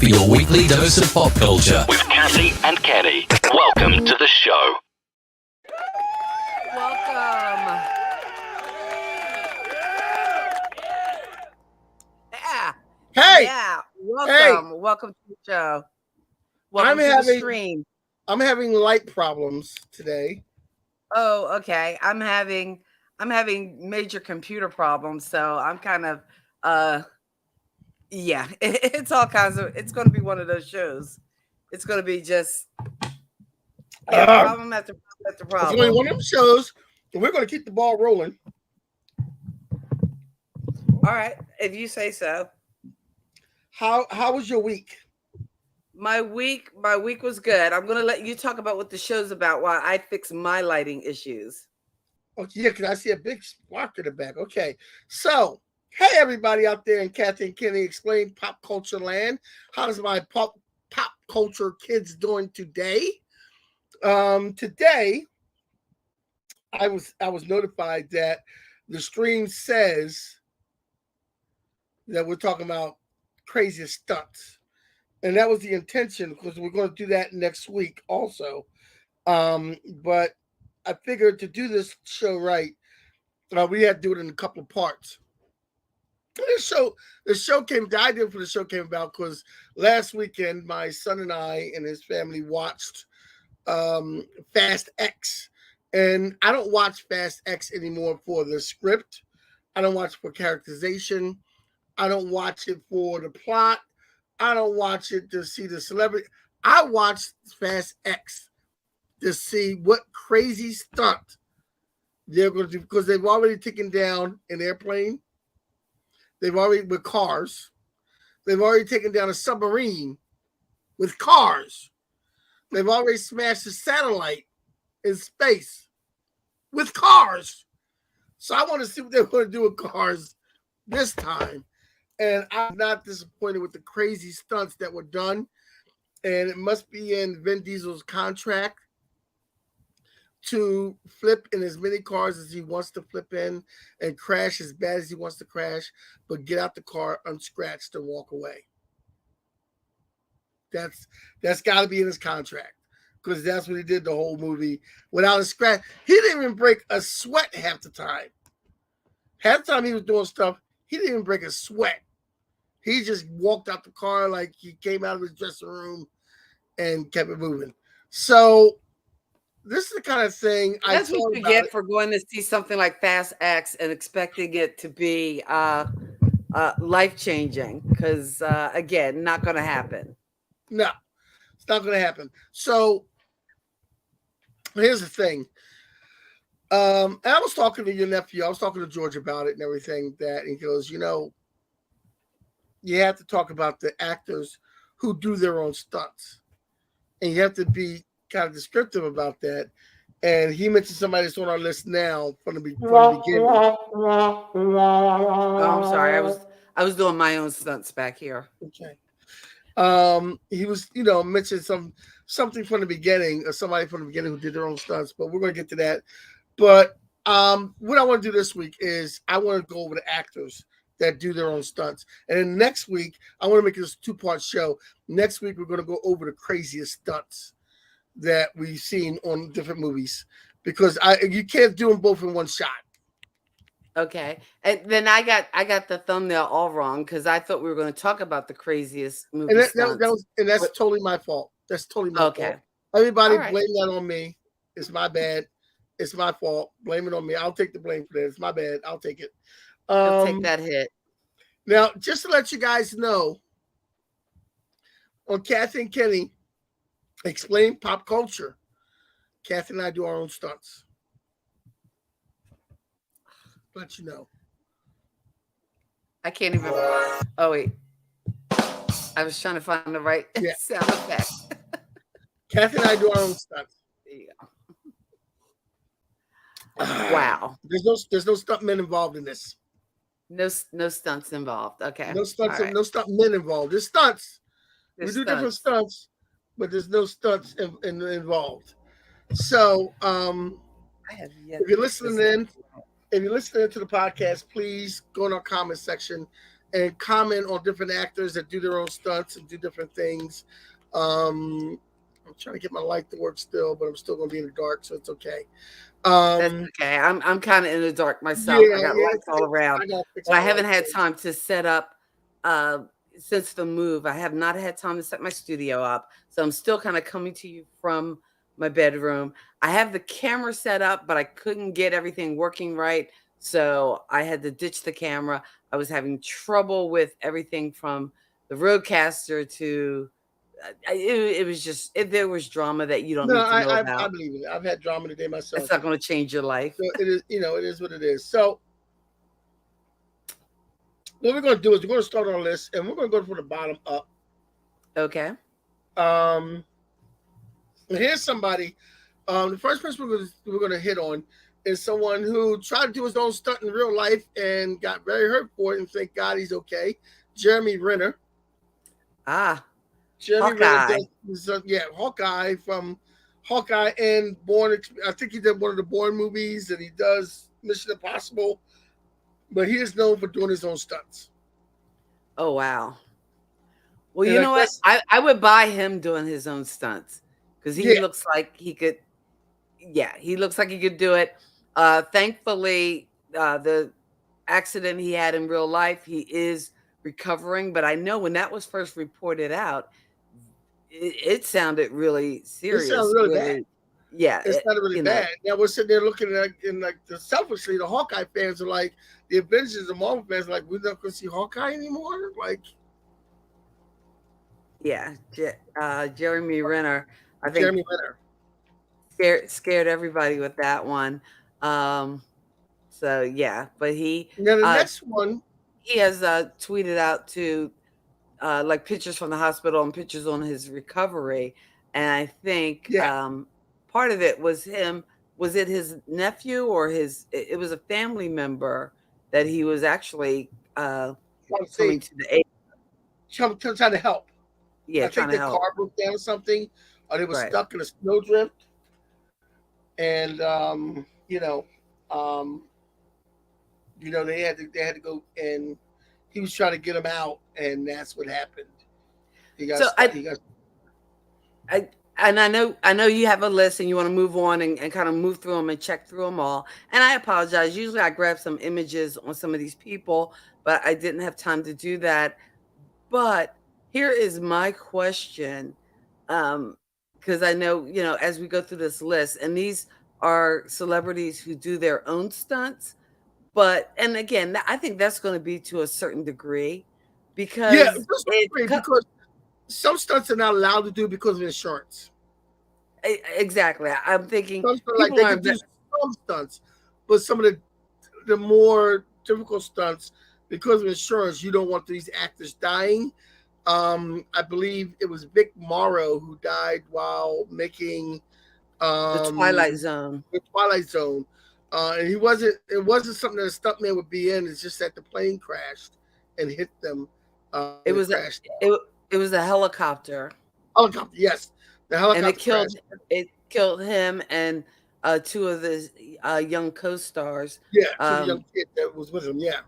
for your weekly dose of pop culture with Cassie and Kenny. Welcome to the show. Welcome. Yeah. Hey. Yeah. Welcome. Hey. Welcome to the show. Welcome to the stream. I'm having light problems today. Oh, okay. I'm having major computer problems, so I'm kind of yeah. It's all kinds of. It's going to be one of those shows. It's going to be just problem after problem after problem. It's only one of them shows, and we're going to keep the ball rolling. All right, if you say so. How was your week? My week was good. I'm gonna let you talk about what the show's about while I fix my lighting issues. Oh yeah, because I see a big spark in the back. Okay, so hey everybody out there in Kathy and Kenny Explain Pop Culture Land. How's my pop culture kids doing today? Today I was notified that the stream says that we're talking about craziest stunts. And that was the intention because we're going to do that next week also. But I figured to do this show right, we had to do it in a couple of parts. The idea for the show came about because last weekend my son and I and his family watched Fast X. And I don't watch Fast X anymore for the script. I don't watch for characterization. I don't watch it for the plot. I don't watch it to see the celebrity. I watch Fast X to see what crazy stunt they're going to do because they've already taken down an airplane. They've already, with cars. They've already taken down a submarine with cars. They've already smashed a satellite in space with cars. So I want to see what they're going to do with cars this time. And I'm not disappointed with the crazy stunts that were done. And it must be in Vin Diesel's contract to flip in as many cars as he wants to flip in and crash as bad as he wants to crash, but get out the car unscratched and walk away. That's got to be in his contract because that's what he did the whole movie without a scratch. He didn't even break a sweat half the time. Half the time he was doing stuff, he didn't even break a sweat. He just walked out the car like he came out of his dressing room and kept it moving. So this is the kind of thing that's what you get for going to see something like Fast X and expecting it to be life-changing because, again, not going to happen. No, it's not going to happen. So here's the thing. And I was talking to your nephew. I was talking to George about it and everything. And he goes, you have to talk about the actors who do their own stunts. And you have to be kind of descriptive about that. And he mentioned somebody that's on our list now from the beginning. Oh, I'm sorry. I was doing my own stunts back here. Okay. He was, mentioned something from the beginning, or somebody from the beginning who did their own stunts, but we're going to get to that. But what I want to do this week is I want to go over the actors that do their own stunts. And then next week, I want to make this a 2-part show. Next week, we're going to go over the craziest stunts that we've seen on different movies because you can't do them both in one shot. Okay. And then I got the thumbnail all wrong because I thought we were going to talk about the craziest movie stunts. That's totally my fault. That's totally my fault. Everybody blame that on me. It's my bad. It's my fault. Blame it on me. I'll take the blame for that. It's my bad. I'll take it. I'll take that hit. Now, just to let you guys know, on Kathy and Kenny Explain Pop Culture, Kathy and I do our own stunts. Let you know. I can't even. Oh, wait. I was trying to find the right sound effect. Kathy and I do our own stunts. Yeah. Wow. There's no stunt men involved in this. No stunts involved. Okay. No stunts. Right. No stunt men involved. There's stunts. We do different stunts, but there's no stunts involved. So, if you're listening to the podcast, please go in our comment section and comment on different actors that do their own stunts and do different things. I'm trying to get my light to work still, but I'm still going to be in the dark, so it's okay. That's okay. I'm kind of in the dark myself. I Yeah, got yeah. lights all around, I got to fix but I my haven't light. had time to set up since the move. I have not had time to set my studio up, so I'm still kind of coming to you from my bedroom. I have the camera set up, but I couldn't get everything working right, so I had to ditch the camera. I was having trouble with everything from the roadcaster to it was just there was drama that you don't No, need to know I about. believe it. I've had drama today It's myself. not going to change your life. So it is, it is what it is. So what we're going to do is we're going to start our list, and we're going to go from the bottom up. Okay. Here's somebody. The first person we're going to hit on is someone who tried to do his own stunt in real life and got very hurt for it, and thank God he's okay. Jeremy Renner. Jeremy Hawkeye. Renner Hawkeye from Hawkeye and Bourne. I think he did one of the Bourne movies, and he does Mission Impossible. But he is known for doing his own stunts. Oh, wow. Well, you know what? I would buy him doing his own stunts because he looks like he could. Yeah, he looks like he could do it. Thankfully, the accident he had in real life, he is recovering. But I know when that was first reported out, it sounded really serious. It sounded really bad. Yeah, it sounded really bad. Now we're sitting there looking at selfishly, the Hawkeye fans are like, the Avengers and Marvel fans are like, we're not going to see Hawkeye anymore. Like, yeah, Jeremy Renner. I think Jeremy Renner scared everybody with that one. So yeah, but now the next one, he has tweeted out to like pictures from the hospital and pictures on his recovery, and I think part of it was him. Was it his nephew or it was a family member that he was actually coming to the aid. Trying to help. Yeah, I think the car broke down or something, or they were stuck in a snowdrift. And they had to go, and he was trying to get him out, and that's what happened. And I know you have a list and you want to move on and kind of move through them and check through them all. And I apologize. Usually I grab some images on some of these people, but I didn't have time to do that. But here is my question. Because I know, as we go through this list, and these are celebrities who do their own stunts. And again, I think that's going to be to a certain degree because because some stunts are not allowed to do because of insurance. Exactly. I'm thinking like they can do some stunts, but some of the more difficult stunts, because of insurance, you don't want these actors dying. I believe it was Vic Morrow who died while making the Twilight Zone. The Twilight Zone. And it wasn't something that a stuntman would be in. It's just that the plane crashed and hit them. It was a helicopter. Helicopter, yes. The helicopter. And it killed him and two of his young co-stars. Yeah, two young kids that was with him. Yeah.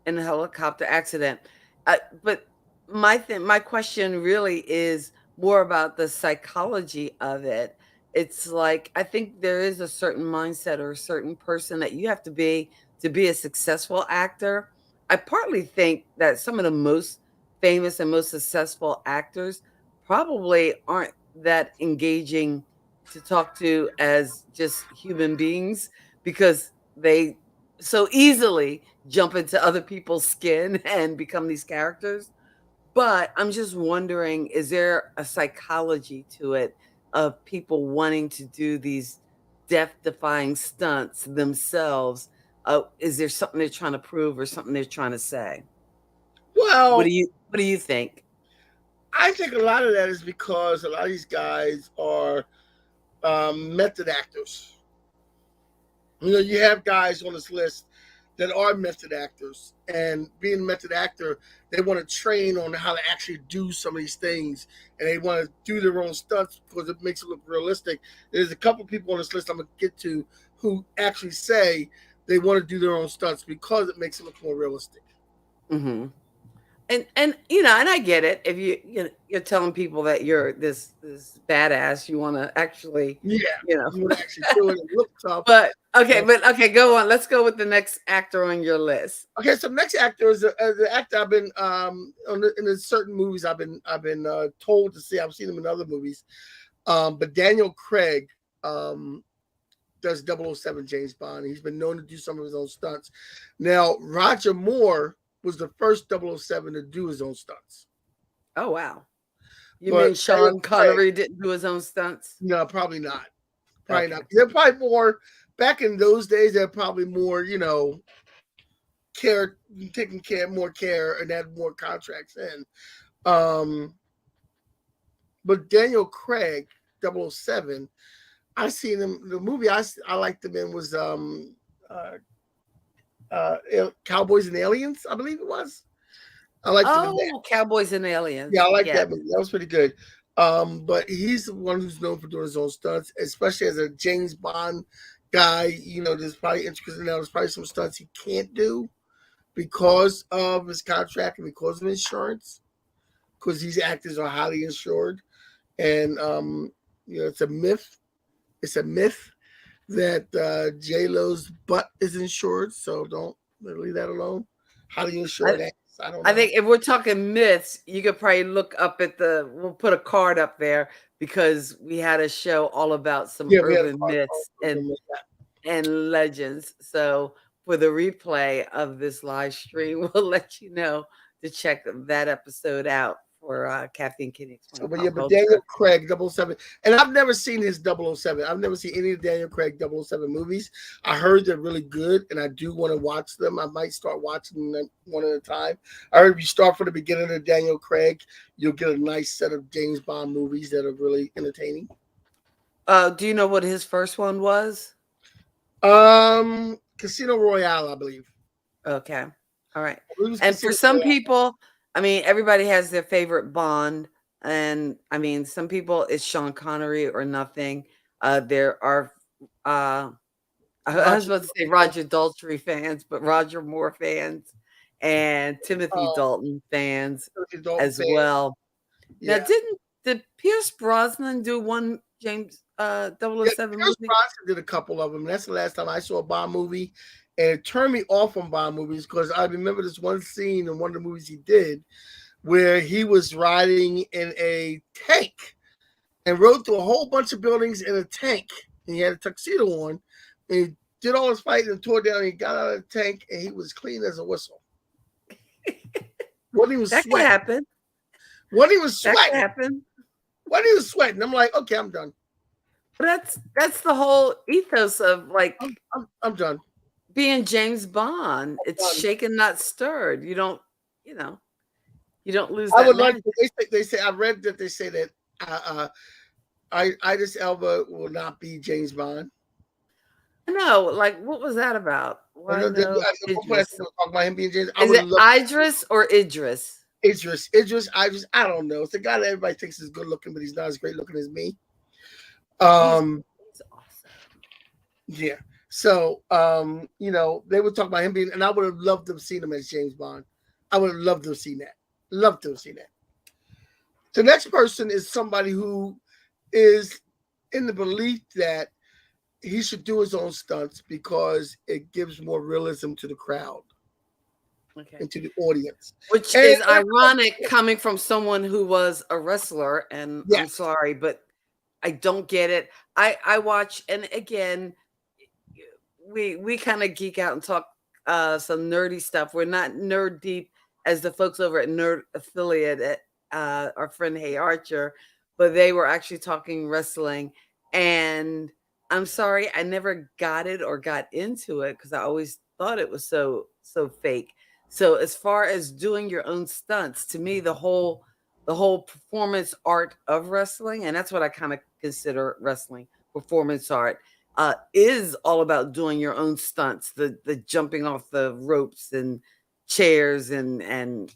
In a helicopter accident. But my question really is more about the psychology of it. It's like, I think there is a certain mindset or a certain person that you have to be a successful actor. I partly think that some of the most famous and most successful actors probably aren't that engaging to talk to as just human beings because they so easily jump into other people's skin and become these characters. But I'm just wondering, is there a psychology to it of people wanting to do these death-defying stunts themselves? Is there something they're trying to prove or something they're trying to say? Well, what do you think? I think a lot of that is because a lot of these guys are method actors. You have guys on this list that are method actors, and being a method actor, they want to train on how to actually do some of these things, and they want to do their own stunts because it makes it look realistic. There's a couple people on this list I'm going to get to who actually say they want to do their own stunts because it makes it look more realistic. Mm-hmm. And and I get it. If you're telling people that you're this badass, you want to actually, Yeah, you know. you would actually do it and look tough. But okay, go on. Let's go with the next actor on your list. Okay, so next actor is the actor I've been in certain movies I've been told to see. I've seen him in other movies, but Daniel Craig does 007 James Bond. He's been known to do some of his own stunts. Now Roger Moore was the first 007 to do his own stunts. Oh wow. You But mean Daniel Sean Craig, Connery didn't do his own stunts? no, probably not. Probably Okay. not. They're probably more back in those days. They're probably more, care, taking more care, and had more contracts in. Um, but Daniel Craig, 007, I seen him. The movie I liked him in was Cowboys and Aliens, I believe it was. I liked him in that. Oh, Cowboys and Aliens. Yeah, I like Yeah. that movie. That was pretty good. But he's the one who's known for doing his own stunts, especially as a James Bond guy. There's probably there's probably some stunts he can't do because of his contract and because of insurance, because these actors are highly insured. And it's a myth. It's a myth that J Lo's butt is insured, so don't leave that alone. Highly insured actors. I don't know. I think if we're talking myths, you could probably look up at we'll put a card up there because we had a show all about some We had urban a myths and and legends. So for the replay of this live stream, we'll let you know to check that episode out for Kathy and Kenny Explain but Pop Culture. Daniel Craig 007, and I've never seen his 007. I've never seen any of Daniel Craig 007 movies. I heard they're really good, and I do want to watch them. I might start watching them one at a time. I heard if you start from the beginning of Daniel Craig, you'll get a nice set of James Bond movies that are really entertaining. Do you know what his first one was? Casino Royale, I believe. Okay. All right. And Casino for some Royale. people, I mean, everybody has their favorite Bond. And I mean, some people it's Sean Connery or nothing. There are I was about to say Roger Daltrey fans, but Roger Moore fans and Timothy Dalton fans as well. Yeah. Now, did Pierce Brosnan do one James 007 Pierce movie? Brosnan did a couple of them. That's the last time I saw a Bond movie, and it turned me off on Bond movies because I remember this one scene in one of the movies he did where he was riding in a tank and rode through a whole bunch of buildings in a tank, and he had a tuxedo on, and he did all his fighting and tore down, and he got out of the tank, and he was clean as a whistle. When he was that sweating. Could happen. When he was That sweating. could happen. When he was sweating, I'm like, okay, I'm done. But that's the whole ethos of like I'm done. Being James Bond. It's shaken, not stirred. You don't lose that. I would like they say I read that they say that Idris Elba will not be James Bond. No, like what was that about? Why no, talk about him being James. Is it Idris or Idris? Idris, I don't know. It's a guy that everybody thinks is good looking, but he's not as great looking as me. He's awesome. Yeah. So they would talk about him being, and I would have loved to have seen him as James Bond. I would have loved to have seen that. Love to have seen that. The next person is somebody who is in the belief that he should do his own stunts because it gives more realism to the crowd. Okay. And to the audience. Which is ironic coming from someone who was a wrestler. And yes. I'm sorry, but I don't get it. I watch, and again, we kind of geek out and talk some nerdy stuff. We're not nerd deep as the folks over at Nerd Affiliate at our friend Hey Archer, but they were actually talking wrestling. And I'm sorry, I never got it or got into it because I always thought it was so fake. So as far as doing your own stunts, to me, the whole performance art of wrestling, and that's what I kind of consider wrestling, performance art, is all about doing your own stunts, the jumping off the ropes and chairs and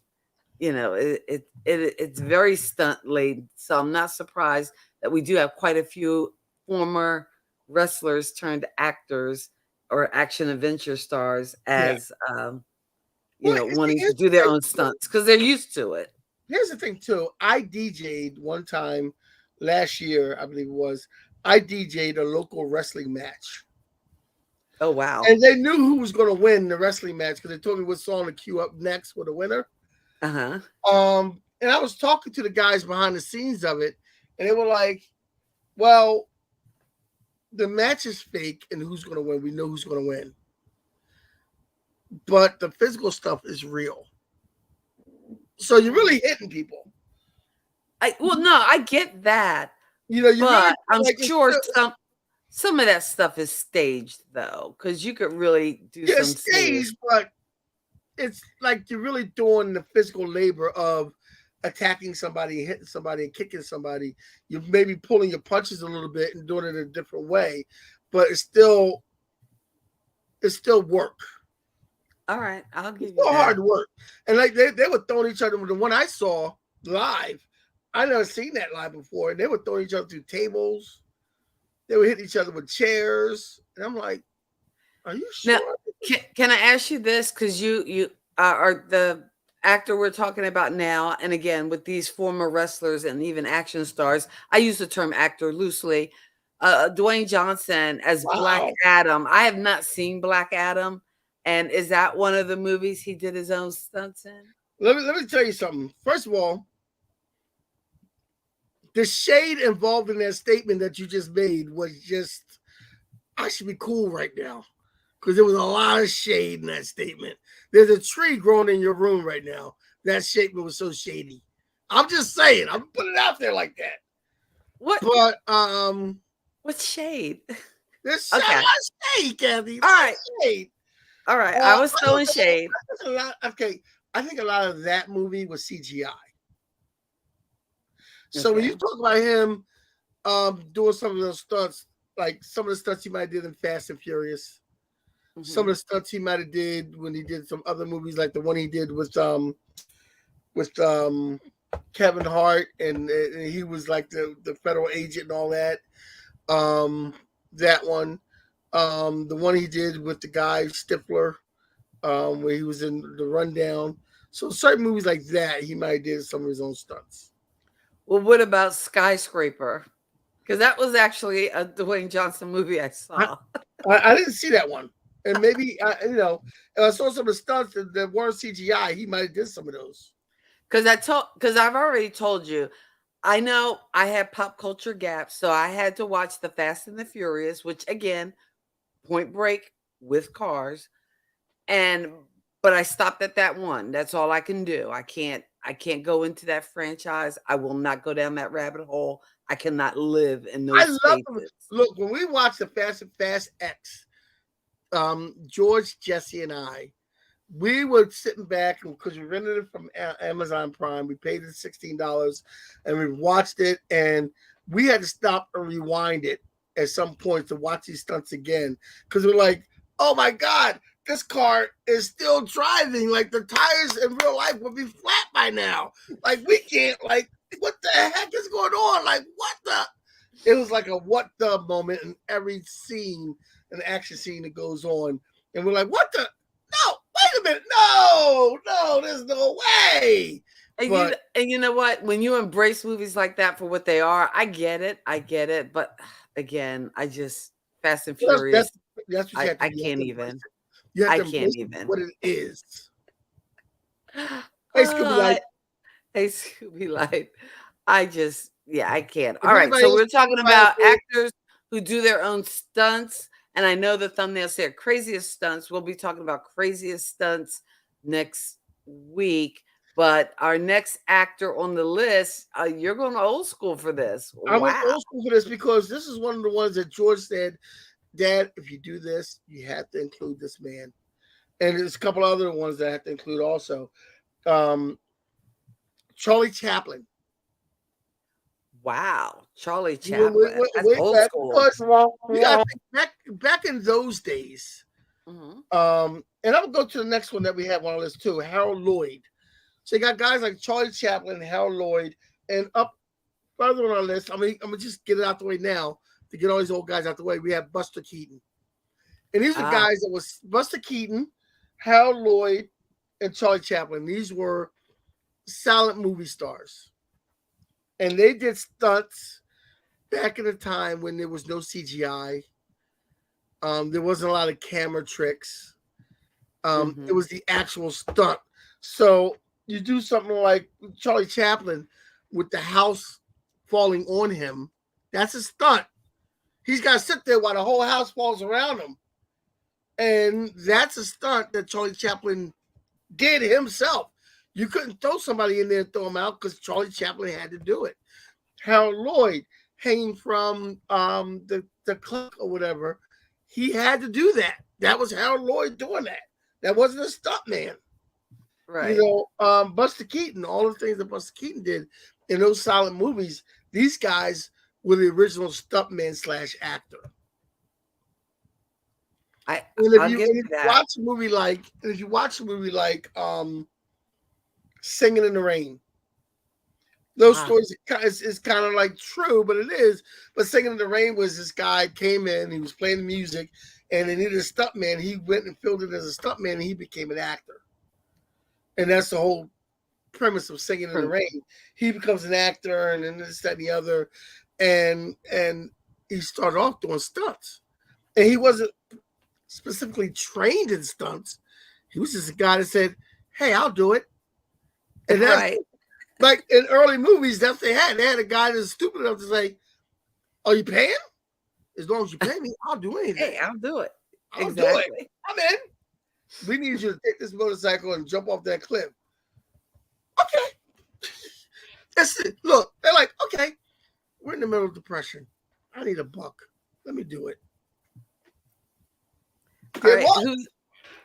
it's very stunt laden. So I'm not surprised that we do have quite a few former wrestlers turned actors or action adventure stars as Well, wanting to here's do the their thing, own stunts because they're used to it. here's the thing too. I DJ'd one time last year, I believe it was. I DJ'd a local wrestling match. Oh wow. And they knew who was going to win the wrestling match because they told me what song to queue up next for the winner. Uh-huh. And I was talking to the guys behind the scenes of it, and they were like, "Well, the match is fake, and who's going to win? We know who's going to win, but the physical stuff is real. So you're really hitting people. No, I get that, You know, you really but I'm like sure some of that stuff is staged though, because you could really do yeah, some serious. stage, but it's like you're really doing the physical labor of attacking somebody, hitting somebody, and kicking somebody. You're maybe pulling your punches a little bit and doing it in a different way, but it's still work. All right, I'll It's give you still that. hard work. And like they were throwing each other. The one I saw live, I never seen that live before, and they were throwing each other through tables. They were hitting each other with chairs, and I'm like, "Are you Now, sure?" can I ask you this? Because you are the actor we're talking about now, and again with these former wrestlers and even action stars. I use the term actor loosely. Dwayne Johnson as Black Wow. Adam. I have not seen Black Adam, and is that one of the movies he did his own stunts in? Let me tell you something. First of all, the shade involved in that statement that you just made was just, I should be cool right now. Because there was a lot of shade in that statement. There's a tree growing in your room right now. That statement was so shady. I'm just saying, I'm putting it out there like that. What? But What shade? there's Okay. a lot of shade, Kathy. All right. Shade. All right. I was throwing think shade. a lot, okay, I think a lot of that movie was CGI. So when Okay. you talk about him doing some of those stunts, like some of the stunts he might have did in Fast and Furious, some of the stunts he might have did when he did some other movies, like the one he did with Kevin Hart, and he was like the federal agent and all that. That one, the one he did with the guy Stifler, where he was in the Rundown. So certain movies like that, he might have did some of his own stunts. Well, what about Skyscraper? Because that was actually a Dwayne Johnson movie I saw. I didn't see that one, and maybe if I saw some of the stunts that weren't CGI, he might have did some of those. Because I've already told you, I know I had pop culture gaps, so I had to watch the Fast and the Furious, which again, Point Break with cars, but I stopped at that one. That's all I can do. I can't go into that franchise. I will not go down that rabbit hole. I cannot live in those I love them. spaces. Look, when we watched the Fast and Fast X, George, Jesse, and I, we were sitting back because we rented it from Amazon Prime. We paid it $16, and we watched it, and we had to stop and rewind it at some point to watch these stunts again because we're like, "Oh my God, this car is still driving. Like the tires in real life would be flat by now. Like we can't. Like what the heck is going on? Like what the?" It was like a what the moment in every scene, an action scene that goes on, and we're like, "What the? No, wait a minute, no, there's no way." And you know what? When you embrace movies like that for what they are, I get it. But again, I just Fast and Furious. That's what you have to I do. can't even. You have I to can't embrace even. what it is. Hey, Scooby Light. Hey, Scooby Light. I can't. If All right. anybody So else we're talking tries about to- actors who do their own stunts. And I know the thumbnail said craziest stunts. We'll be talking about craziest stunts next week. But our next actor on the list, you're going old school for this. I went Wow. old school for this because this is one of the ones that George said, "Dad, if you do this, you have to include this man." And there's a couple other ones that I have to include also. Charlie Chaplin. Wow. Charlie We Chaplin. went That's way old back school. because you got to think back in those days. Mhm. And I'm gonna go to the next one that we have on our list too, Harold Lloyd. So you got guys like Charlie Chaplin, Harold Lloyd, and up further on our list, I'm gonna just get it out the way now to get all these old guys out the way. We have Buster Keaton. And these are guys that was Buster Keaton, Harold Lloyd, and Charlie Chaplin. These were silent movie stars, and they did stunts back in the time when there was no CGI. There wasn't a lot of camera tricks. It was the actual stunt. So you do something like Charlie Chaplin with the house falling on him. That's a stunt. He's got to sit there while the whole house falls around him. And that's a stunt that Charlie Chaplin did himself. You couldn't throw somebody in there and throw him out because Charlie Chaplin had to do it. Harold Lloyd hanging from the clock or whatever, he had to do that. That was Harold Lloyd doing that. That wasn't a stunt man. Right. You know, Buster Keaton, all the things that Buster Keaton did in those silent movies, these guys were the original stuntman / actor. And if you watch a movie like Singing in the Rain, those stories is kind of like true, but it is. But Singing in the Rain was this guy came in, he was playing the music, and they needed a stuntman. He went and filled it as a stuntman, and he became an actor. And that's the whole premise of Singing in the Rain. He becomes an actor, and then this, that, and the other, and he started off doing stunts, and he wasn't specifically trained in stunts. He was just a guy that said, "Hey, I'll do it." And that's right. Like in early movies, that's what they had. They had a guy that's stupid enough to say, "Are you paying? As long as you pay me, I'll do anything. Hey, I'll do it. I'll do it. I'm in. We need you to take this motorcycle and jump off that cliff." Okay. That's it. Look, they're like, okay, we're in the middle of depression. I need $1. Let me do it. All right,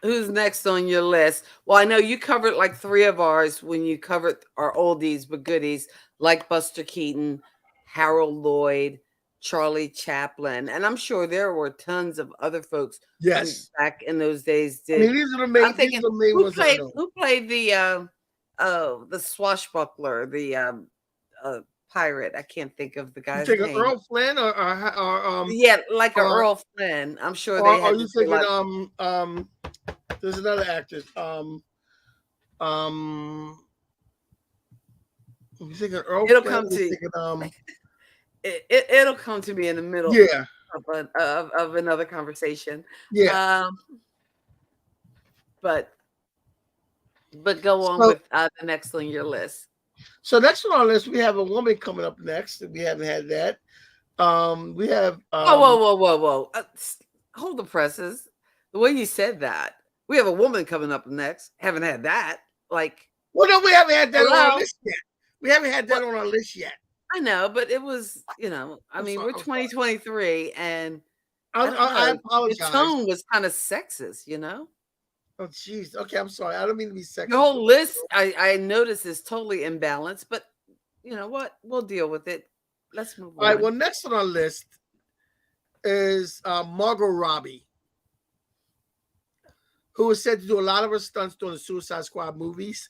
who's next on your list? Well, I know you covered like 3 of ours when you covered our oldies but goodies, like Buster Keaton, Harold Lloyd, Charlie Chaplin, and I'm sure there were tons of other folks. Yes, back in those days. Did I mean, these are the main? I'm thinking, who played the swashbuckler, the pirate? I can't think of the guy's name. Earl Flynn or yeah, like Earl Flynn. I'm sure they had. Are you thinking there's another actress. You thinking Earl? It'll Flynn, come to thinking, it'll come to me in the middle. Yeah. Of another conversation. Yeah. But go on with the next on your list. So next on our list, we have a woman coming up next. We haven't had that. We have. Whoa! Hold the presses. The way you said that, we have a woman coming up next. Haven't had that. Like, well, no, we haven't had that on our list yet. We haven't had that on our list yet. I know, but it was, I mean, we're 2023, and I apologize. The tone was kind of sexist, Oh, jeez. Okay, I'm sorry. I don't mean to be sexist. The whole list, I noticed, is totally imbalanced, but you know what? We'll deal with it. Let's move on. All right. Well, next on our list is Margot Robbie, who was said to do a lot of her stunts during the Suicide Squad movies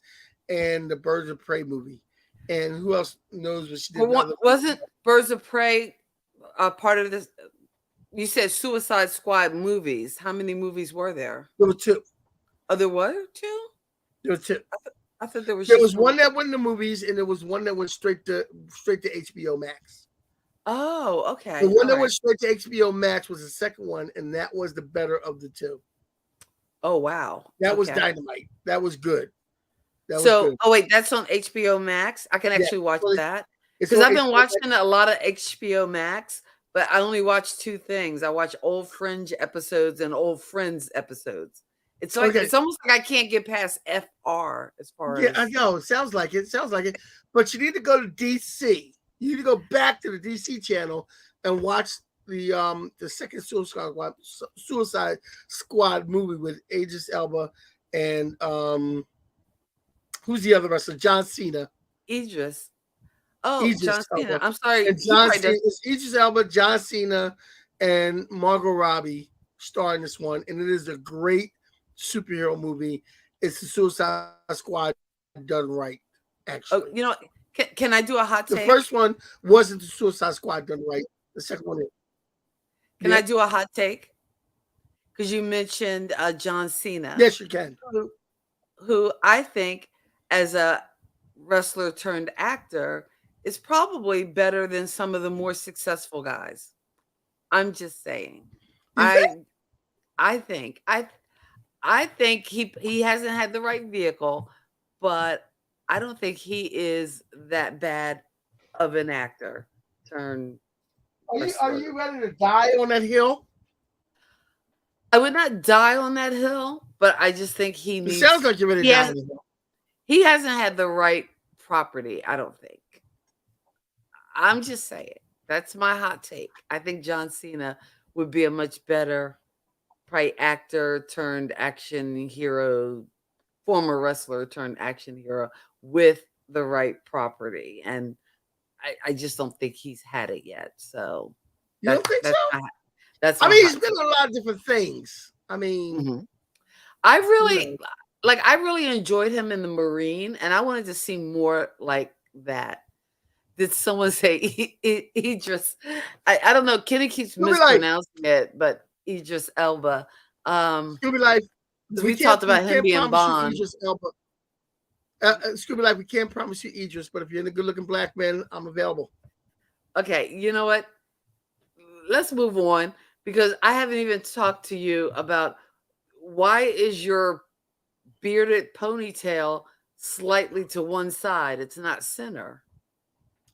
and the Birds of Prey movie. And who else knows what she did? Wasn't Birds of Prey part of this? You said Suicide Squad movies. How many movies were there? There were 2. Oh, there were 2? There were 2. I thought there was. There was one that went in the movies, and there was one that went straight to HBO Max. Oh, okay. The one that went straight to HBO Max was the second one, and that was the better of the 2. Oh, wow. That was Dynamite. That was good. Good. Oh wait, that's on HBO Max. I can actually watch that because I've been watching a lot of HBO Max, but I only watch 2 things. I watch old Fringe episodes and old Friends episodes. It's like it's almost like I can't get past FR as far as. Yeah, I know. It sounds like it. But you need to go to DC. You need to go back to the DC channel and watch the second Suicide Squad movie with Idris Elba and who's the other wrestler? John Cena. Idris. Oh, John Cena. Elba. I'm sorry. And it's Idris Elba, John Cena, and Margot Robbie star in this one. And it is a great superhero movie. It's the Suicide Squad done right, actually. Oh, can I do a hot take? The first one wasn't the Suicide Squad done right. The second one is. Can I do a hot take? Because you mentioned John Cena. Yes, you can. who I think, as a wrestler turned actor, is probably better than some of the more successful guys. I'm just saying. You think? I think I think he hasn't had the right vehicle, but I don't think he is that bad of an actor turned Are wrestler. you ready to die on that hill? I would not die on that hill, but I just think It sounds like you're ready to die on the hill. he hasn't had the right property, I don't think. I'm just saying. That's my hot take. I think John Cena would be a much better probably actor turned action hero, former wrestler turned action hero with the right property. And I just don't think he's had it yet. So You don't think so? That's I my mean, he's hot been take. in a lot of different things. I mean, Mhm. I really know. I really enjoyed him in the Marine, and I wanted to see more like that. Did someone say Idris? I don't know. Kenny keeps Scooby Life, mispronouncing it, but Idris Elba. Scooby Life. Because we talked We about him can't being promise you Bond. Idris Elba. Scooby Life, we can't promise you Idris, but if you're in a good-looking black man, I'm available. Okay, you know what? Let's move on because I haven't even talked to you about why is your bearded ponytail slightly to one side? It's not center.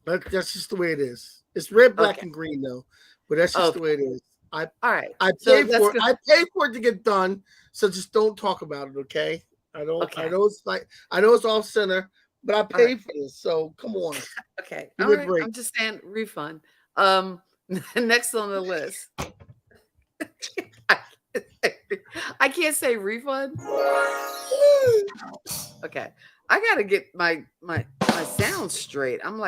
That's just the way it is. It's red, black, Okay. and green, though. But that's just the way it is. All right. I So paid for it. I paid for it to get done. So just don't talk about it, okay? I don't. Okay. I know it's off center, but I paid for this. So come on. Okay. Give All me a right. break. I'm just saying refund. Next on the list. I can't say refund. Okay. I gotta get my sound straight. I'm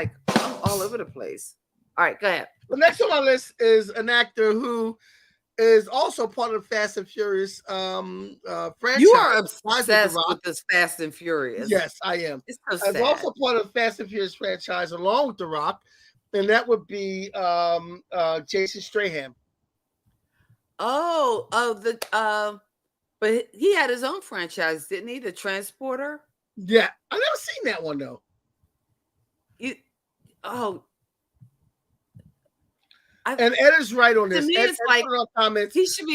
all over the place. All right, go ahead. The next on my list is an actor who is also part of the Fast and Furious franchise. You are Rise with the obsessed Rock. with this Fast and Furious. Yes, I am. It's so As sad. also part of the Fast and Furious franchise, along with The Rock, and that would be Jason Strahan. But he had his own franchise, didn't he? The Transporter. Yeah, I never seen that one though. And Ed is right on this. To me, Ed, it's Ed like put it on comments. he should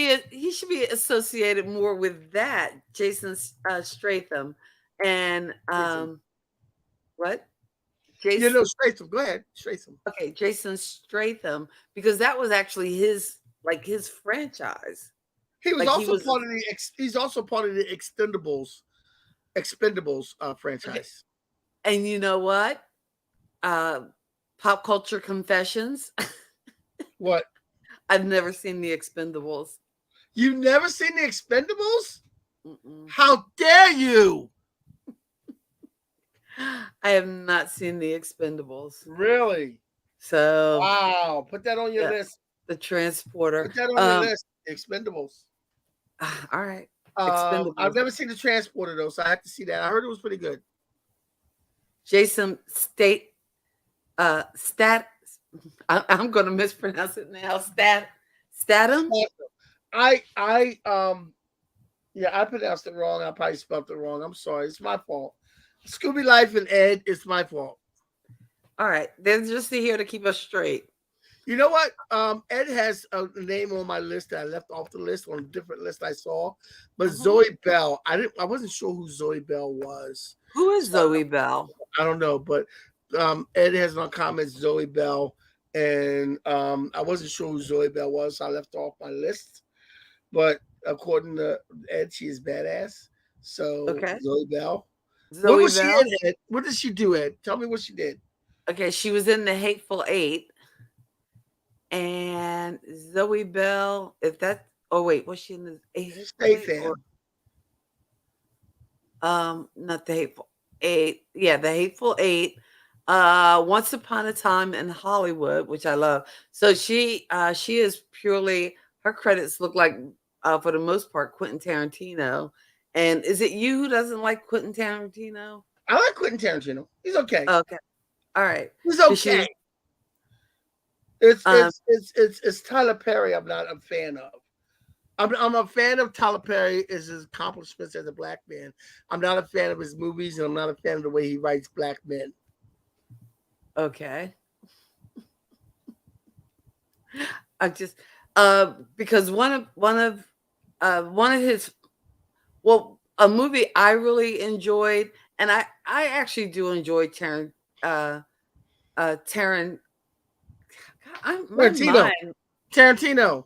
be associated more with that Jason Stratham and what? Jason. You know, Stratham. Go ahead, Stratham. Okay, Jason Stratham, because that was actually his franchise. He was also part of the. He's also part of the Expendables franchise. Okay. And you know what? Pop culture confessions. What? I've never seen the Expendables. You've never seen the Expendables? Mm-mm. How dare you? I have not seen the Expendables. Really? So wow, put that on your list. The Transporter. Put that on your list. Expendables. All right. I've never seen the Transporter though, so I have to see that. I heard it was pretty good. Jason I'm going to mispronounce it now. Statham. I pronounced it wrong. I probably spelled it wrong. I'm sorry. It's my fault. Scooby Life and Ed, it's my fault. All right. They're just here to keep us straight. You know what? Ed has a name on my list that I left off the list on a different list I saw. But Zoe Bell, I wasn't sure who Zoe Bell was. Who is Zoe Bell? I don't know, but Ed has no comments, Zoe Bell. And I wasn't sure who Zoe Bell was, so I left off my list. But according to Ed, she is badass. So Zoe Bell. What was she in, Ed? What did she do, Ed? Tell me what she did. Okay, she was in The Hateful Eight. And Zoe Bell, was she in the Hateful Eight? Not The Hateful Eight. Yeah, The Hateful Eight. Once Upon a Time in Hollywood, which I love. So she is purely, her credits look like for the most part Quentin Tarantino. And is it you who doesn't like Quentin Tarantino? I like Quentin Tarantino. He's okay. Okay. All right. He's okay. It's Tyler Perry I'm not a fan of. I'm a fan of Tyler Perry his accomplishments as a black man. I'm not a fan of his movies, and I'm not a fan of the way he writes black men. Okay. I just because one of his a movie I really enjoyed, and I actually do enjoy Taron. My Tarantino. mind, Tarantino.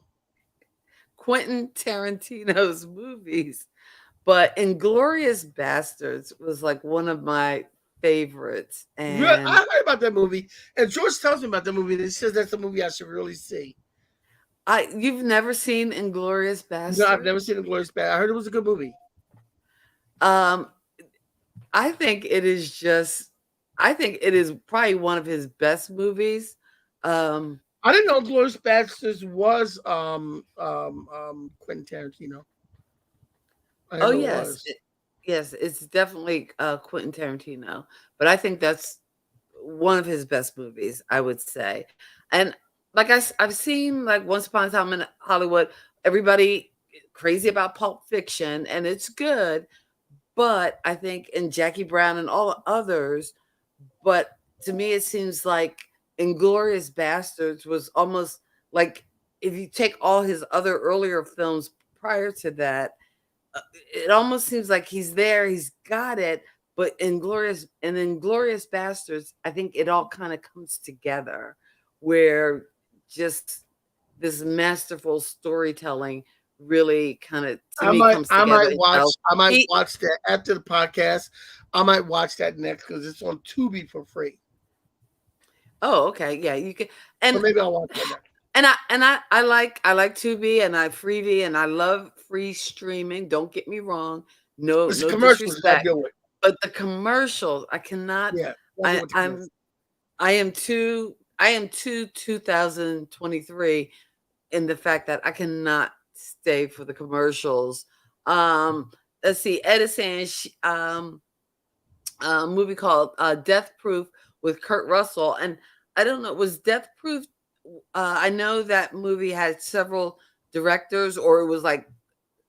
Quentin Tarantino's movies, but Inglorious Bastards was like one of my favorites, Really, I and heard about that movie, and George tells me about the movie. And he says that's a movie I should really see. you've never seen Inglorious No, I've Bastards? never seen Glorious Bad. I heard it was a good movie. Um, I think it is just, I think it is probably one of his best movies. Um, I didn't know Glorious Bastards was Quentin Tarantino. I oh didn't know it yes, was. yes, it's definitely Quentin Tarantino, but I think that's one of his best movies, I would say. And like I've seen like Once Upon a Time in Hollywood, everybody crazy about Pulp Fiction, and it's good, but I think in Jackie Brown and all the others, but to me it seems like Inglorious Bastards was almost like if you take all his other earlier films prior to that, it almost seems like he's there, he's got it, but Inglorious Bastards, I think it all kind of comes together where just this masterful storytelling really kind of to me comes together. So I might he, watch that after the podcast. I might watch that next because it's on Tubi for free. oh, okay, yeah, you can, So and maybe I'll watch that next. I like Tubi and I Freevee and I love free streaming. Don't get me wrong, It's no commercials I disrespect, deal with. but the commercials I cannot. Yeah, I deal with the I'm commercials. I am too 2023 in the fact that I cannot stay for the commercials. Let's see, Edison, a movie called Death Proof with Kurt Russell, and I don't know, was Death Proof? I know that movie had several directors, or it was like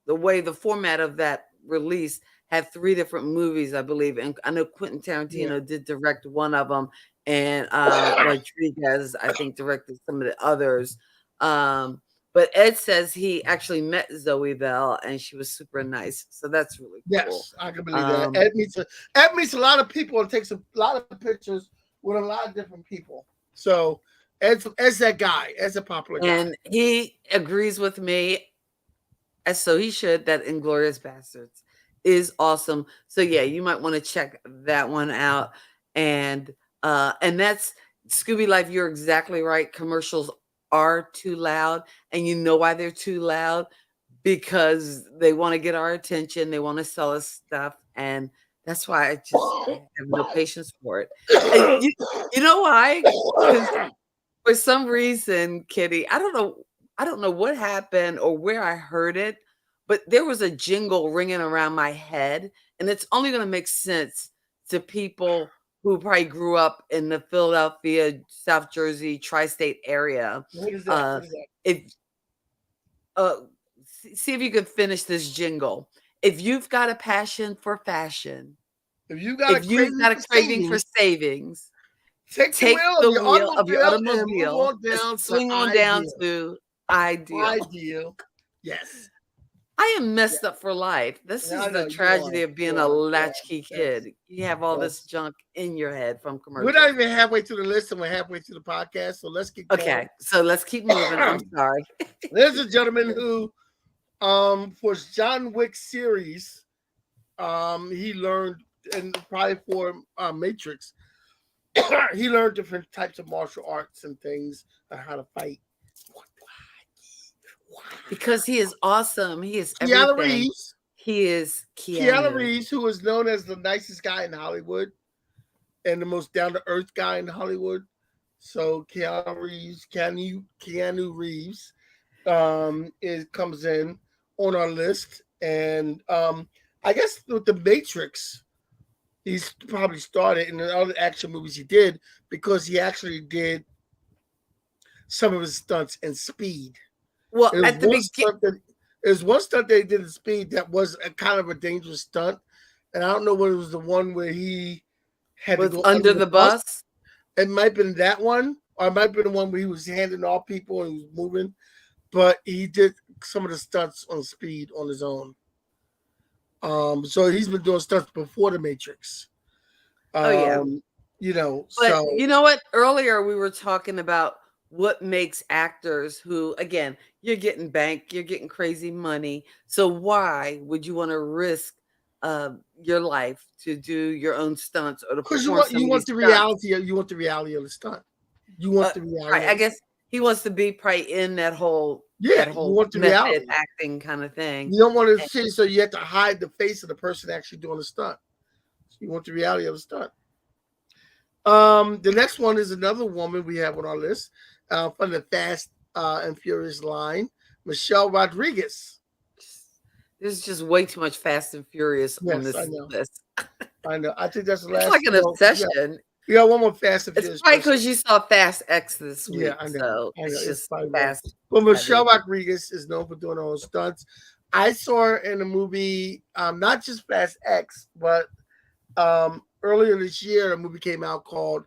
the format of that release had three different movies, I believe, and I know Quentin Yeah. Tarantino did direct one of them, and Rodriguez, I think, directed some of the others. But Ed says he actually met Zoe Bell, and she was super nice, so that's really cool. Yes, I can believe that. Ed meets a lot of people and takes a lot of pictures with a lot of different people. So Ed's that guy. Ed's a popular guy. And he agrees with me, as so he should, that Inglorious Bastards is awesome. So yeah, you might want to check that one out. And that's Scooby Life. You're exactly right. Commercials are too loud, and you know why they're too loud, because they want to get our attention. They want to sell us stuff, and that's why I have no patience for it. And you know why? Because for some reason, Kitty, I don't know what happened or where I heard it, but there was a jingle ringing around my head, and it's only going to make sense to people who probably grew up in the Philadelphia, South Jersey, tri-state area. What is that? What is that? If uh, see if you can finish this jingle. If you've got a passion for fashion, If you got a craving for savings, take take the the wheel wheel of your and move automobile on and down swing to on down to Ideal. Ideal. Yes. I am messed up for life. This Yeah, I is know the you tragedy are. of being You a are. latchkey Yes. kid. You have all this Yes. junk in your head from We're commercials. not even halfway through the list, and we're halfway through the podcast. So let's get going. Okay, so let's keep moving. I'm sorry. There's a gentleman who, for John Wick series, he learned, and probably for Matrix, he learned different types of martial arts and things and how to fight. Because he is awesome. He is Keanu everything. Reeves. He is Keanu Reeves, who is known as the nicest guy in Hollywood and the most down-to-earth guy in Hollywood. So Keanu Reeves comes in on our list. And I guess with the Matrix, he's probably started in the other action movies he did because he actually did some of his stunts in Speed. Well, at the beginning, There's one stunt they did in Speed that was a kind of a dangerous stunt, and I don't know whether it was the one where he had Was to go under the bus? It might have been that one, or it might have been the one where he was handing off people and he was moving. But he did some of the stunts on Speed on his own. So he's been doing stunts before the Matrix. Oh yeah. You know, But so you know what? Earlier we were talking about what makes actors who, again, you're getting bank, you're getting crazy money. So why would you want to risk your life to do your own stunts or to because perform some you of want these the stunts? reality, you want the reality of the stunt. You want the reality. Right. I guess he wants to be probably in that whole you want the method reality. acting kind of thing. You don't want to see, so you have to hide the face of the person actually doing the stunt. You want the reality of the stunt. The next one is another woman we have on our list from the Fast and Furious line, Michelle Rodriguez. There's just way too much Fast and Furious on Yes, I this know. list. I know. I think that's the last. It's like an obsession. We got one more Fast and It's Furious. probably because you saw Fast X this week. Yeah, I know. So I know. it's just probably fast. Well, Michelle heavy. Rodriguez is known for doing her own stunts. I saw her in a movie, not just Fast X, but earlier this year, a movie came out called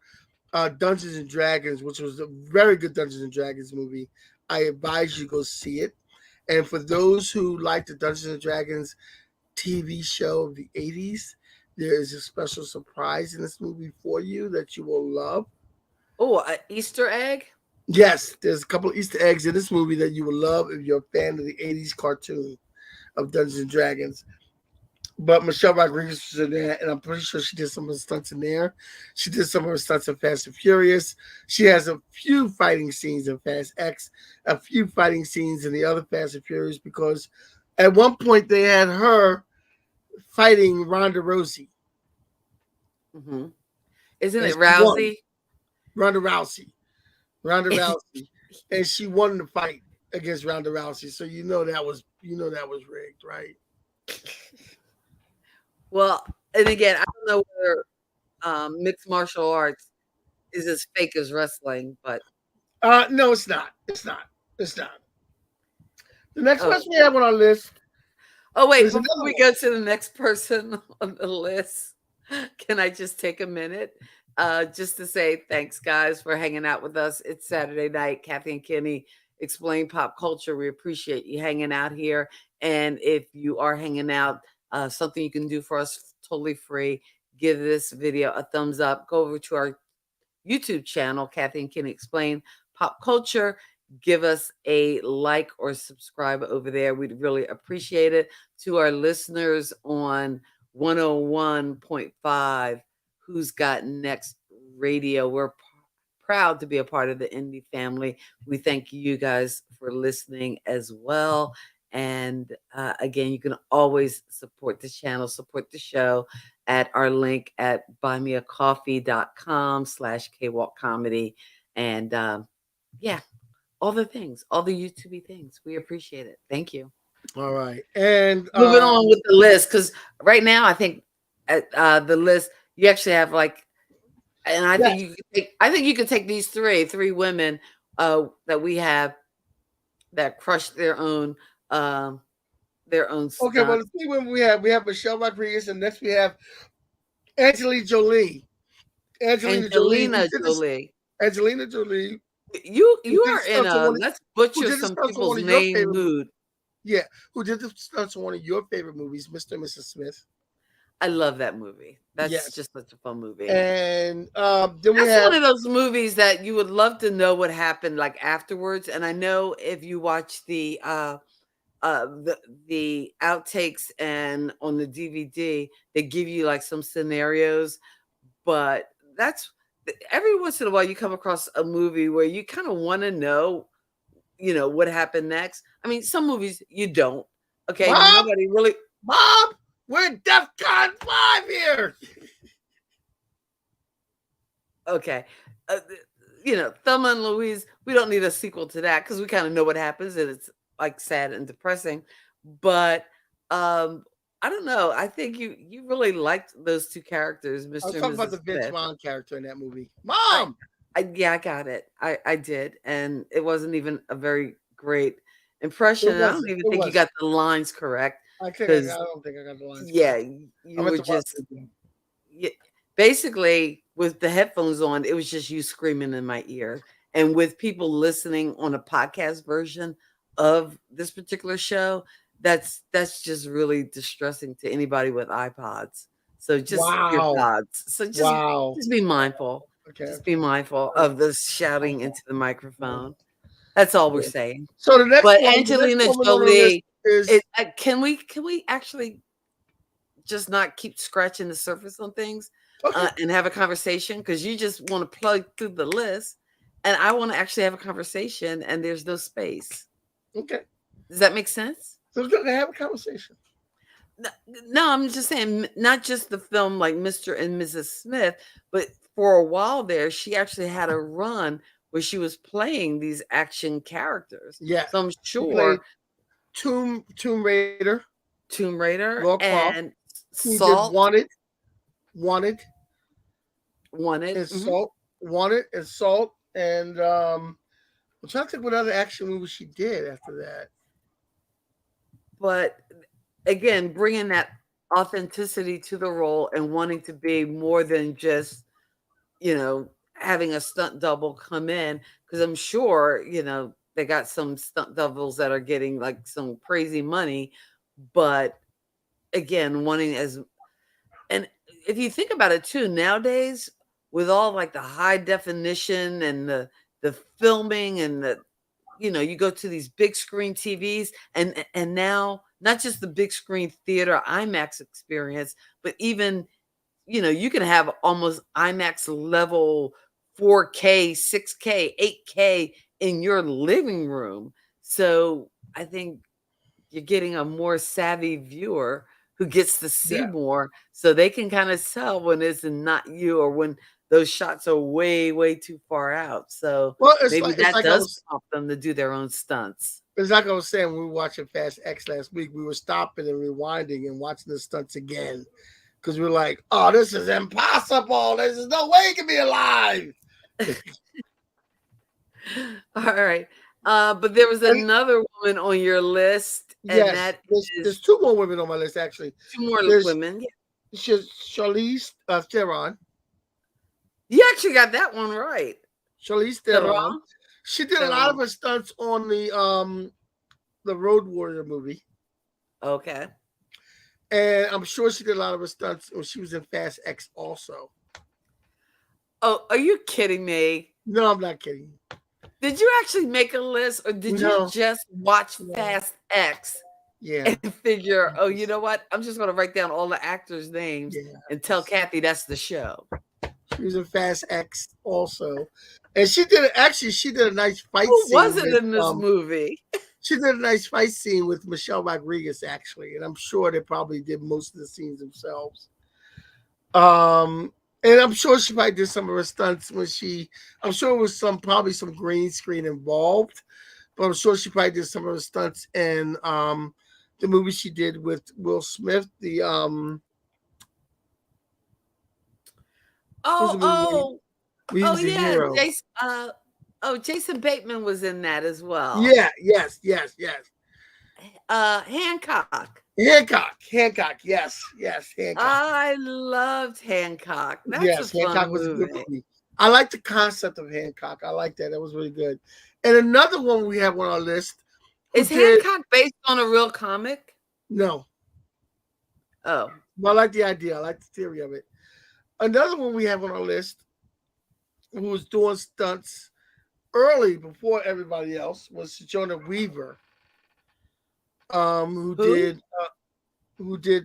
Dungeons and Dragons, which was a very good Dungeons and Dragons movie. I advise you go see it. And for those who like the Dungeons and Dragons TV show of the 80s, there is a special surprise in this movie for you that you will love. Oh, an Easter egg? Yes, there's a couple of Easter eggs in this movie that you will love if you're a fan of the 80s cartoon of Dungeons and Dragons. But Michelle Rodriguez was in there, and I'm pretty sure she did some of the stunts in there. She did some of her stunts in Fast and Furious. She has a few fighting scenes in Fast X, a few fighting scenes in the other Fast and Furious, because at one point they had her fighting Ronda Rousey. Mm-hmm. Isn't And it Rousey? Ronda Rousey. And she won the fight against Ronda Rousey. So you know that was rigged, right? Well, and again, I don't know whether mixed martial arts is as fake as wrestling, but No, it's not. It's not. The next person we have on our list. Oh wait, before we go to the next person on the list, can I just take a minute just to say thanks, guys, for hanging out with us. It's Saturday night. Kathy and Kenny explain pop culture. We appreciate you hanging out here. And if you are hanging out, something you can do for us totally free, give this video a thumbs up. Go over to our YouTube channel, Kathy and Kenny Explain Pop Culture. Give us a like or subscribe over there. We'd really appreciate it. To our listeners on 101.5, Who's Got Next Radio, we're proud to be a part of the Indie family. We thank you guys for listening as well. And again, you can always support the channel, support the show at our link at buymeacoffee.com/kwalkomedy. And yeah, all the things, all the YouTube things. We appreciate it. Thank you. All right. And moving on with the list, because right now I think at the list you actually have like, and I think you can take these three women that we have that crushed their own stuff. Okay, well, the three women we have Michelle Rodriguez, and next we have Angelina Jolie. Angelina Jolie. You are in a let's butcher some people's name mood. Yeah, who did the stunts on one of your favorite movies, Mr. and Mrs. Smith? I love that movie. That's just such a fun movie. And then we have one of those movies that you would love to know what happened like afterwards. And I know if you watch the outtakes and on the DVD, they give you like some scenarios, but that's every once in a while you come across a movie where you kind of want to know, what happened next. I mean, some movies you don't. Okay, nobody really. Bob, we're DEFCON 5 here. Okay, Thelma and Louise. We don't need a sequel to that because we kind of know what happens, and it's like sad and depressing. But I don't know. I think you really liked those two characters, Mr. I was and talking Mrs. about the Vince Smith. Vaughn character in that movie. Mom! I got it. I did. And it wasn't even a very great impression. It And I don't wasn't. even It think you wasn't. got the lines correct I because, don't think I got the lines yeah, correct. you I'm at were the part. just basically with the headphones on. It was just you screaming in my ear. And with people listening on a podcast version of this particular show, that's just really distressing to anybody with iPods. So just Wow. earpods. So Wow. just be mindful. Okay. Just be mindful of the shouting into the microphone. That's all we're saying. So the next But one, Angelina woman on the list Jolie, is can we actually just not keep scratching the surface on things okay. and have a conversation? Because you just want to plug through the list, and I want to actually have a conversation, and there's no space. Okay. Does that make sense? So we're gonna have a conversation. No, I'm just saying, not just the film like Mr. and Mrs. Smith, but for a while there, she actually had a run where she was playing these action characters. Yeah. So I'm She played sure Tomb Raider, Tomb Raider Laura Croft. and She did Salt Wanted, wanted. and Mhm. Salt, and I'm trying to think what other action movie she did after that. But again, bringing that authenticity to the role and wanting to be more than just, having a stunt double come in, because I'm sure, they got some stunt doubles that are getting like some crazy money, but again, and if you think about it too, nowadays with all like the high definition and the filming and you go to these big screen TVs and now not just the big screen theater IMAX experience, but even you can have almost IMAX level 4K, 6K, 8K in your living room. So I think you're getting a more savvy viewer who gets to see Yeah. more so they can kind of tell when it's not you or when those shots are way, way too far out. So Well, maybe it's that like does prompt them to do their own stunts. it's like I was saying when we were watching Fast X last week, we were stopping and rewinding and watching the stunts again because we were like, "Oh, this is impossible! There's no way it can be alive." All right. But there was And another woman on your list, and yes, that there's is two more women on my list actually. two more There's women. Yeah. Charlize Theron. You actually got that one right. Charlize Theron. She did a lot of her stunts on the Road Warrior movie. Okay. And I'm sure she did a lot of her stunts when she was in Fast X also. Oh, are you kidding me? No, I'm not kidding. Did you actually make a list or did you just watch Fast X Yeah. and figure, oh, you know what? I'm just going to write down all the actors' names and tell Kathy that's the show. She was in Fast X also. And she did a nice fight Who scene. wasn't in this movie? She did a nice fight scene with Michelle Rodriguez, actually, and I'm sure they probably did most of the scenes themselves. And I'm sure she probably did some of her stunts I'm sure it was probably some green screen involved, but I'm sure she probably did some of her stunts in the movie she did with Will Smith, Jason Bateman was in that as well. Yeah, yes. Hancock. Hancock, yes, Hancock. I loved Hancock. That's a Hancock fun was movie. a good movie. I like the concept of Hancock. I like that. That was really good. And another one we have on our list. Is Hancock based on a real comic? No. Oh. But I like the idea. I like the theory of it. Another one we have on our list who was doing stunts early before everybody else was Sojourner Weaver. Who did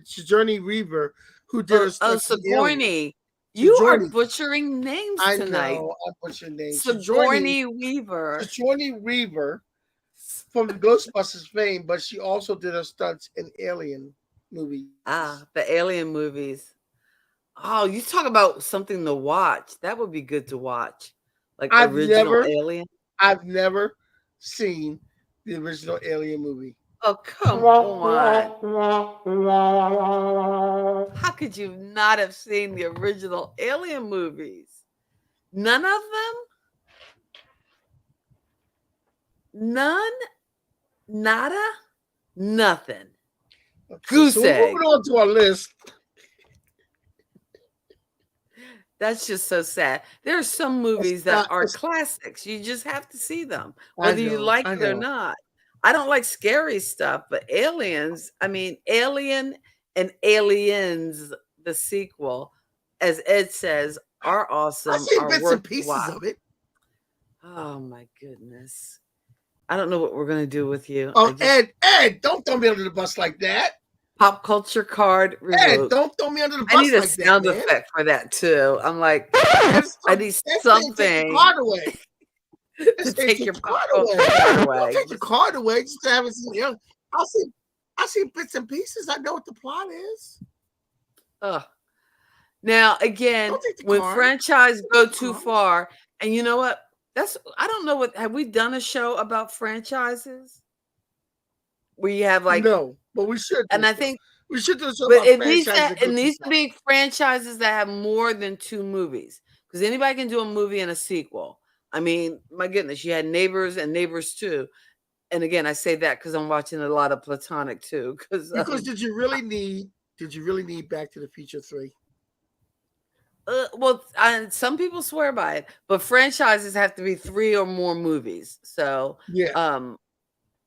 Sojourner Weaver, who did a stunt. Sigourney. You are butchering names tonight. I know, I'm butchering names. Sigourney Weaver. Sigourney Weaver from the Ghostbusters fame, but she also did her stunts in Alien movies. Ah, the Alien movies. Oh, you talk about something to watch. That would be good to watch. Like original Alien. I've never seen the original Alien movie. Oh, come on. How could you not have seen the original Alien movies? None of them? None? Nada, nothing. Okay, Goose so we're egg. moving on to our list. That's just so sad. There are some movies that are classics. You just have to see them, whether you like I it or know. not. I don't like scary stuff, but Aliens, I mean, Alien and Aliens, the sequel, as Ed says, are awesome, I've seen are bits worth and the pieces watch. of it. Oh my goodness. I don't know what we're going to do with you. Oh, Ed, don't throw me under the bus like that. Pop culture card Ed, revoked. don't throw me under the I bus need a like that, sound man. effect for that too. I'm like, I need Take your something card away. to take your card pop away. culture card Don't away. take your card away. Just to have it. You know, I see bits and pieces. I know what the plot is. Ugh. Now again, Don't take the when card. franchise go too far, and you know what? I don't know what have we done a show about franchises? Where you have like No, but we should. and I think we should do a show but about it needs franchises. to be franchises that have more than 2 movies. Because anybody can do a movie and a sequel. I mean, my goodness, you had Neighbors and Neighbors 2. And again, I say that because I'm watching a lot of Platonic too. Because did you really need Back to the Future 3? well, some people swear by it, but franchises have to be 3 or more movies. So Yeah.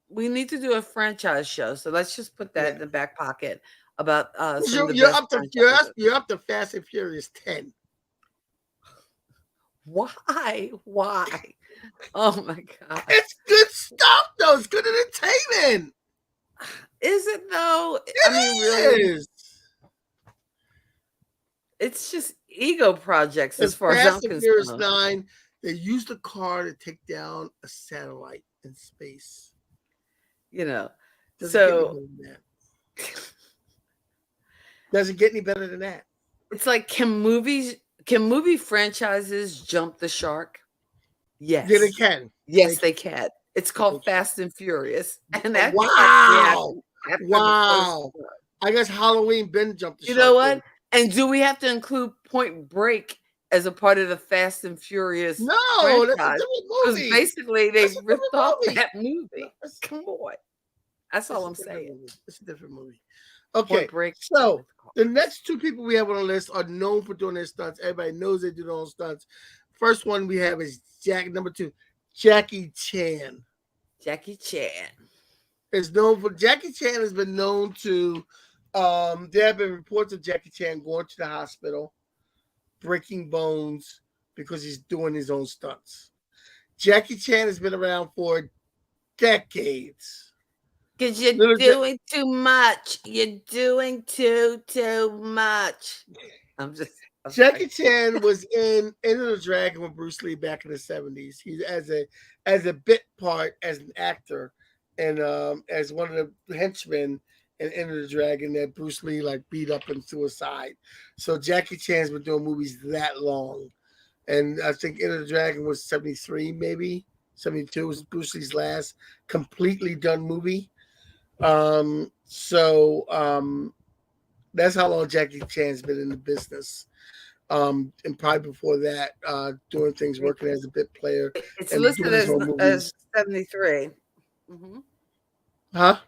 we need to do a franchise show. So let's just put that in the back pocket about some of the You're best up to you're up to Fast and Furious 10. Why? Oh my god! It's good stuff, though. It's good entertainment. Is it though? Really? It's just ego projects as far as I'm concerned. Furious 9, they used a car to take down a satellite in space. You know, doesn't get any better than that. It's like, can movie franchises jump the shark? Yes. Yeah, they can. Yes, they can. It's called Fast and Furious. And that wow. I guess Halloween Ben jumped the shark. You know what? And do we have to include Point Break as a part of the Fast and Furious franchise? That's a different movie. Because basically they ripped off that movie. Come on. That's all I'm saying. It's a different movie. Okay, so the next 2 people we have on the list are known for doing their stunts. Everybody knows they do their own stunts. First one we have is number 2, Jackie Chan. Jackie Chan Jackie Chan has been known to. There have been reports of Jackie Chan going to the hospital, breaking bones because he's doing his own stunts. Jackie Chan has been around for decades. Because you're doing too much. You're doing too much. Jackie Chan was in Enter the Dragon with Bruce Lee back in the 70s. He's as a bit part as an actor and as one of the henchmen in Enter the Dragon that Bruce Lee like beat up and suicide. So Jackie Chan's been doing movies that long. And I think Enter the Dragon was 73, maybe 72 was Bruce Lee's last completely done movie. That's how long Jackie Chan's been in the business. And probably before that, doing things, working as a bit player. It's listed as 73. Mm-hmm. Huh?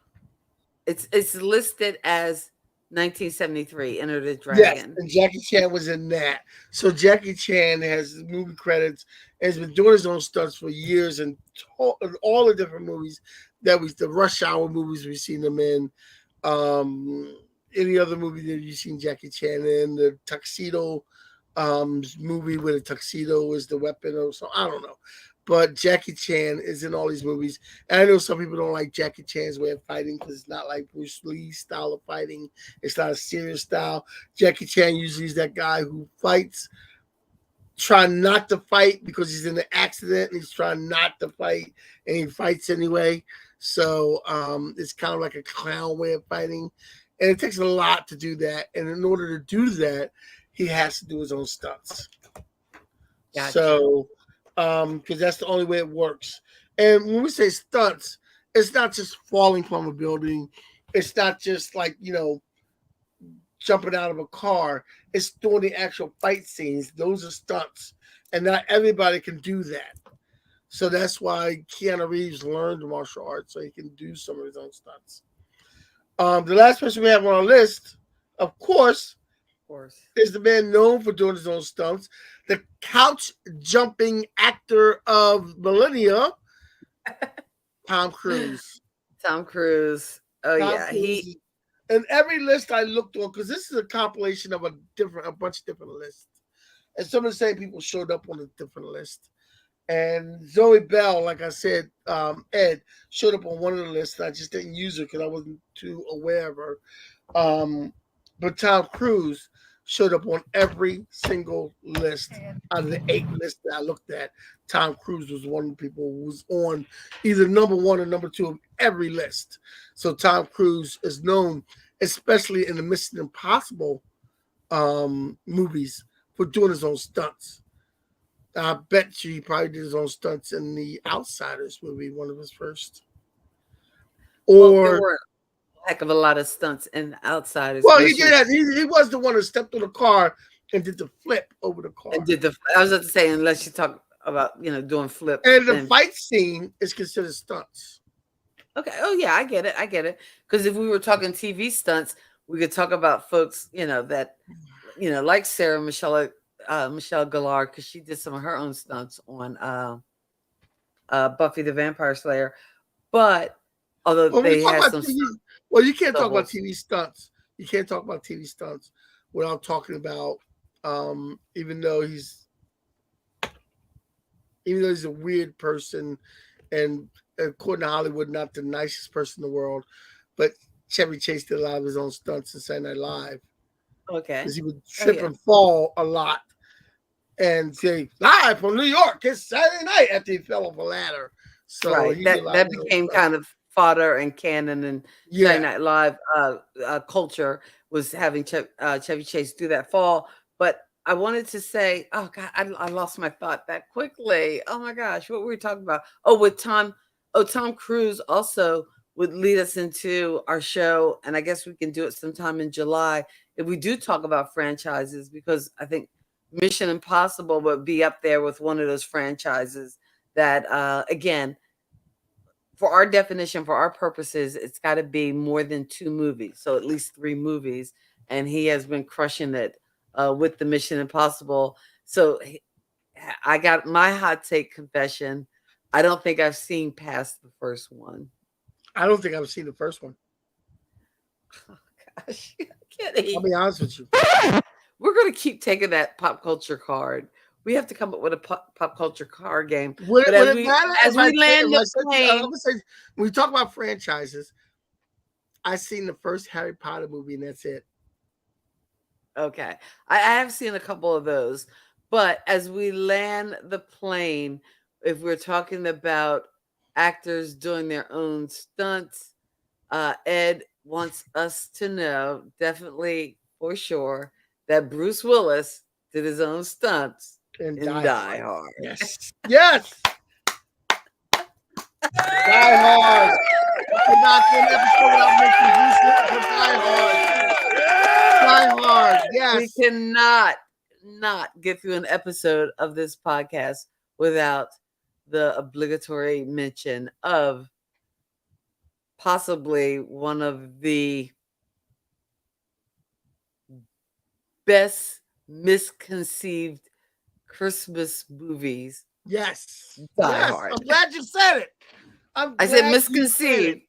It's listed as 1973, Enter the Dragon. Yes, and Jackie Chan was in that. So Jackie Chan has movie credits and has been doing his own stunts for years and all the different movies the Rush Hour movies we've seen him in. Any other movie that you've seen Jackie Chan in, the Tuxedo movie where the tuxedo is the weapon or so, I don't know. But Jackie Chan is in all these movies. And I know some people don't like Jackie Chan's way of fighting because it's not like Bruce Lee's style of fighting. It's not a serious style. Jackie Chan usually is that guy who fights, trying not to fight because he's in an accident and he's trying not to fight and he fights anyway. So it's kind of like a clown way of fighting. And it takes a lot to do that. And in order to do that, he has to do his own stunts. Gotcha. So because that's the only way it works. And when we say stunts, it's not just falling from a building. It's not just like, jumping out of a car. It's doing the actual fight scenes. Those are stunts. And not everybody can do that. So that's why Keanu Reeves learned martial arts so he can do some of his own stunts. The last person we have on our list, of course, is the man known for doing his own stunts, the couch jumping actor of millennia, Tom Cruise. Tom Cruise. Oh Tom yeah, Cruise. And every list I looked on, because this is a compilation of a bunch of different lists, and some of the same people showed up on a different list. And Zoe Bell, like I said, Ed showed up on one of the lists. And I just didn't use her because I wasn't too aware of her. But Tom Cruise showed up on every single list out of the 8 lists that I looked at. Tom Cruise was one of the people who was on either number 1 or number 2 of every list. So Tom Cruise is known, especially in the Mission Impossible movies, for doing his own stunts. I bet you he probably did his own stunts in the Outsiders movie, one of his first. Or there were a heck of a lot of stunts in Outsiders. Well, he did. He was the one who stepped on the car and did the flip over the car. And I was about to say, unless you talk about doing flips. And the fight scene is considered stunts. Okay. Oh yeah, I get it. Because if we were talking TV stunts, we could talk about folks, that, like Sarah Michelle Gellar, because she did some of her own stunts on Buffy the Vampire Slayer. But although they had some you can't talk about TV stunts. You can't talk about TV stunts without talking about even though he's a weird person and according to Hollywood, not the nicest person in the world, but Chevy Chase did a lot of his own stunts in Saturday Night Live. Okay. Because he would trip and fall a lot and say, live from New York, it's Saturday night after he fell off a ladder. So that became kind of fodder and canon, and Saturday Night Live culture was having Chevy Chase do that fall. But I wanted to say, oh God, I lost my thought that quickly. Oh my gosh, what were we talking about? Oh, with Tom Cruise also would lead us into our show, and I guess we can do it sometime in July if we do talk about franchises, because I think Mission Impossible would be up there with one of those franchises that, again, for our definition, for our purposes, it's got to be more than 2 movies, so at least 3 movies, and he has been crushing it with the Mission Impossible. So I got my hot take confession. I don't think I've seen past the first one. I don't think I've seen the first one. Oh gosh, Kenny. I'll be honest with you. We're going to keep taking that pop culture card. We have to come up with a pop culture card game. But as we land the plane, when we talk about franchises, I've seen the first Harry Potter movie, and that's it. Okay. I have seen a couple of those. But as we land the plane, if we're talking about actors doing their own stunts, Ed wants us to know, definitely for sure, that Bruce Willis did his own stunts in Die Hard. Yes. Yes. Die Hard. I cannot do an episode without mentioning Bruce Willis for Die Hard. Die Hard. Yes. We cannot not get through an episode of this podcast without the obligatory mention of possibly one of the best misconceived Christmas movies. Yes. Die Hard. I'm glad you said it. I said misconceived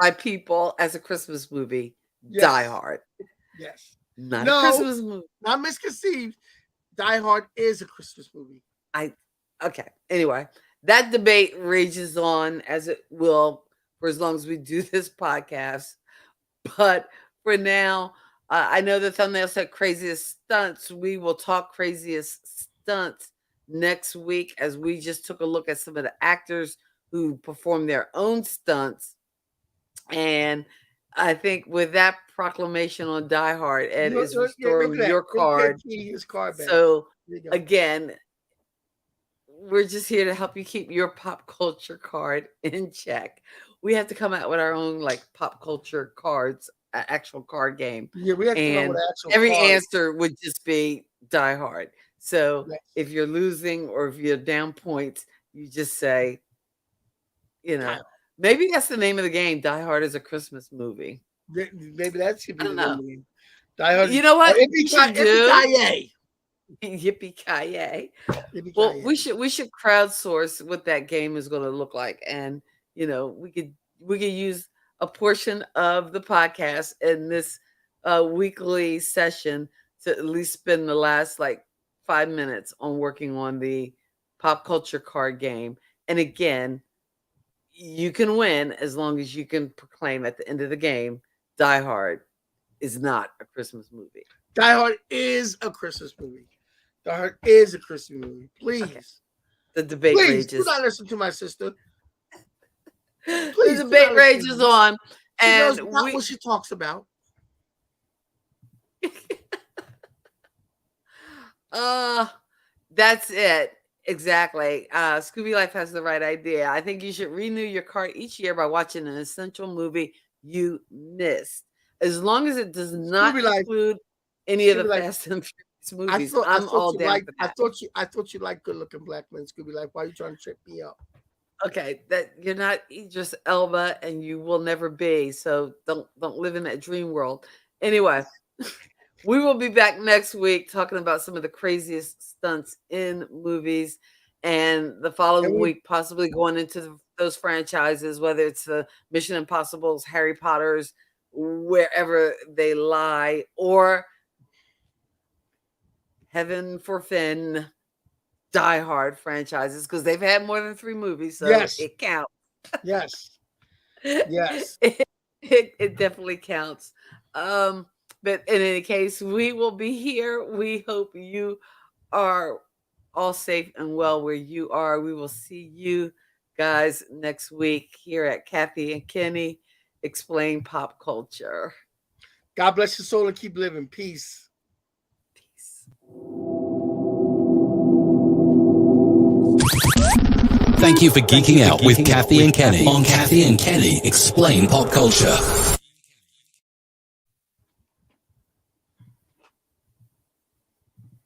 by people as a Christmas movie. Yes. Die Hard. Yes. Not a Christmas movie. Not misconceived. Die Hard is a Christmas movie. Okay. Anyway, that debate rages on, as it will for as long as we do this podcast. But for now, I know the thumbnail said craziest stunts. We will talk craziest stunts next week, as we just took a look at some of the actors who performed their own stunts. And I think with that proclamation on Die Hard, Ed is restoring your card. So again, we're just here to help you keep your pop culture card in check. We have to come out with our own pop culture cards, actual card game. Yeah, we have to come out with actual every cards. answer would just be Die Hard. So if you're losing or if you're down points, you just say, maybe that's the name of the game. Die Hard is a Christmas movie. Maybe that should be I the don't know. name. Die Hard. You know what? Yippee-ki-yay. Yippee-ki-yay. Well, we should crowdsource what that game is going to look like, and we could use a portion of the podcast in this weekly session to at least spend the last 5 minutes on working on the pop culture card game. And again, you can win as long as you can proclaim at the end of the game, Die Hard is not a Christmas movie. Die Hard is a Christmas movie. Die Hard is a Christmas movie. Please. Okay. The debate rages. Do not listen to my sister. Please, the debate rages on. And she knows not what she talks about. That's it. Exactly. Scooby Life has the right idea. I think you should renew your card each year by watching an essential movie you missed. As long as it does not include any of the Fast and Furious movies, I'm all down for that. I thought you liked good-looking black men, Scooby Life. Why are you trying to trip me up? Okay, that you're not Idris Elba, and you will never be. So don't live in that dream world. Anyway, we will be back next week talking about some of the craziest stunts in movies, and the following week possibly going into those franchises, whether it's the Mission Impossibles, Harry Potters, wherever they lie, or Heaven for Finn, Die Hard franchises, because they've had more than 3 movies, so it counts. Yes. It definitely counts. But in any case, we will be here. We hope you are all safe and well where you are. We will see you guys next week here at Kathy and Kenny Explain Pop Culture. God bless your soul and keep living. Peace. Thank you for geeking out with Kathy and Kenny on Kathy and Kenny Explain Pop Culture.